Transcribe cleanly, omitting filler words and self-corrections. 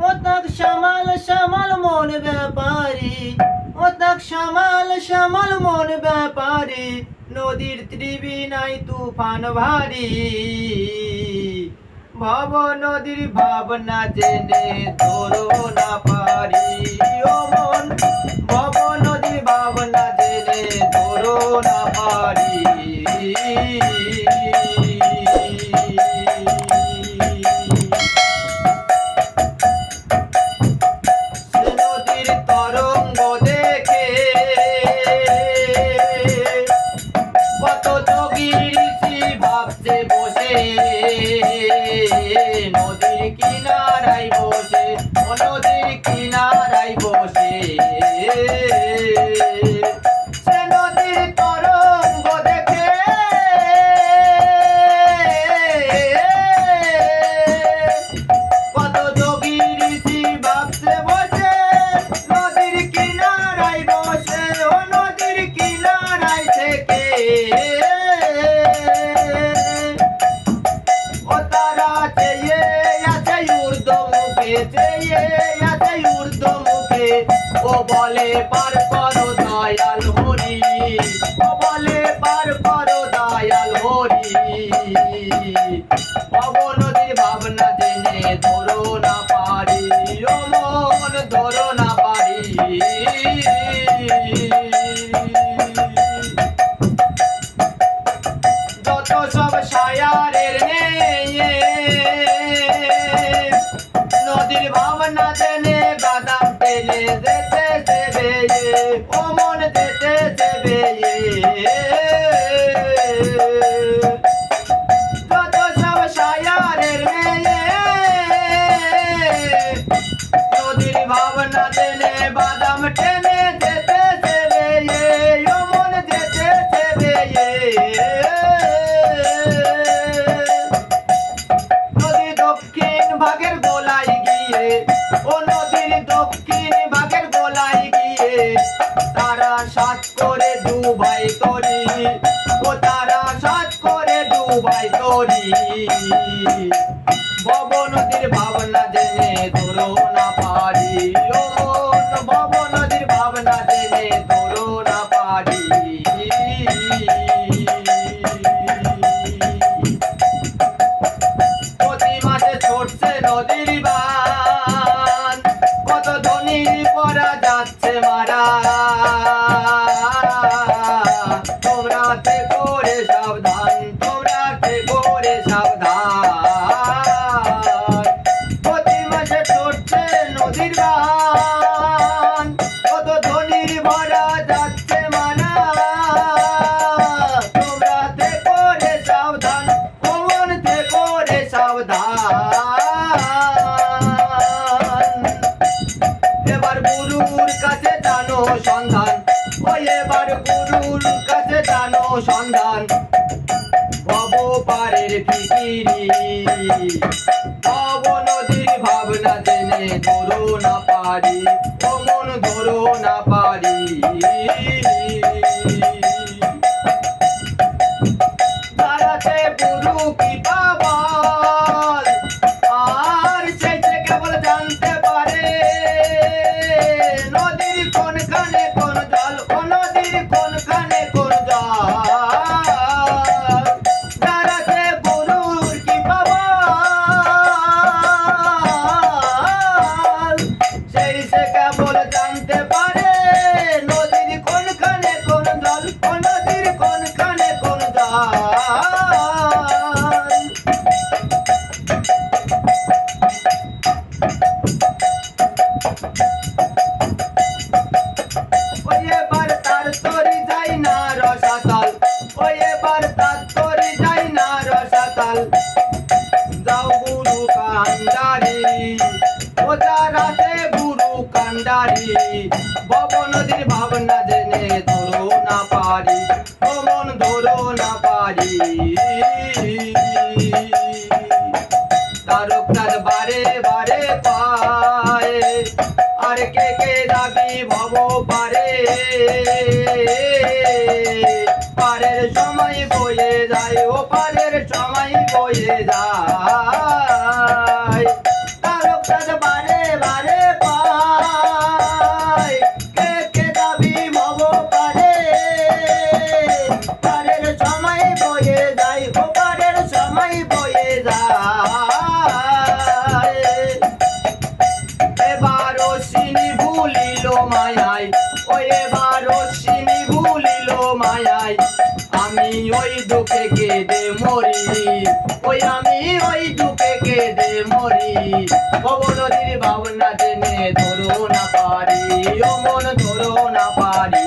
ও তাক শ্যামাল শ্যামাল মন ব্যাপারী, ও তাক শ্যামাল শ্যামাল মন ব্যাপারী, নদীর ত্রিবিনাই তুফান ভারী। ভব নদীর ভাবনা জেনে ধরো না পারি, ও মন ভব নদীর ভাবনা জেনে ধরো না পারি। সে নদীর তরঙ্গ দেখে কত যোগী ঋষি ভাবছে বসে, নদীর কিনারায় বসে, ও নদীর কিনারায় বসে। সে নদীর তরঙ্গ দেখে কত যোগী ঋষি ভাবছে বসে, নদীর কিনারায় বসে, ও নদীর কিনারায় থেকে। ও তারা চেয়ে আছে ঊর্ধ্ব মুখে, চেয়ে আছে ঊর্ধ্ব মুখে, ও বলে পার করো দয়াল হরি, ও বলে পার করো দয়াল হরি। ভব নদীর ভাবনা জেনে ধরো না পারি, ও মন ধরো না পারি। যত সব সায়ারের মেয়ে নদীর ভাবনা জেনে বাদাম পেলে যেতে দেবে, ও মন যেতে দেবে। যত সব সায়ারের মেয়ে নদীর ভাবনা জেনে বাদাম টেনে যেতে দেবে, ও মন যেতে দেবে। নদীর দক্ষিণ ভাগের গোলায় গিয়ে, ও নদীর দক্ষিণ ভাগের গোলায় গিয়ে, তারা সাত করে ডুবাই তরি, ও তারা সাত করে ডুবাই তরি। ভব নদীর ভাবনা জেনে ধরো না পারি, ও মন ভব নদীর ভাবনা জেনে ধরো না পারি। প্রতি মাসে ছুটছে নদীর বান, কত ধনী পরা যাচ্ছে মারা। তোমরা থেকো রে সাবধান, তোমরা থেকো রে সাবধান। প্রতি মাসে ছুটছে নদীর বান, কত ধনীর ভরা যাচ্ছে মারা। তোমরা থেকো রে সাবধান, ও মন থেকো রে সাবধান। এবার গুরুর কাছে জানো সন্ধান, ও এবার গুরুর কাছে জানো সন্ধান। ভব পারের ফিকিরি, ভব নদীর ভাবনা জেনে ধরো না পারি, ও মন ধরো না পারি। তারাতে গুরু কি পাবল, আর সেই যে কেবল জানতে পারে নদীর কোনখানে কোন জল, ও নদীর কোনখানে কোন জল। তারাতে গুরুর কি পাবল, সেই সে কেবল জানতে পারে নদীর কোনখানে কোন জল, ও নদীর কোনখানে কোন জল। ওই এবার তার তরি যাই না রসাতল, ওই এবার তার তরি যাই না রসাতল। যাও গুরু কান্ডারি, ও যারাতে গুরু কান্ডারি। ভব নদীর ভাবনা জেনে ধরো না পারি, ও মন ধরো না পারি। তারকনাথ বারে বারে পায়, আর কে কে যাবি ভব পারে। পারের সময় বয়ে যায়, ও পারের সময় বয়ে যায়। তারকনাথ বারে বারে পাই কে কে যাবি ভব পারে পারের সময় বয়ে যায় ও পারের সময় বয়ে যায় এবার অশ্বিনী ভুলিল মায়ায় ও এবার অশ্বিনী ভুলিল মায়ায় আমি ওই দুঃখে কেঁদে মরি ওই আমি ওই দুঃখে কেঁদে মরি ভব নদীর ভাবনা জেনে ধরো না পারি ও মন ধরো না পারি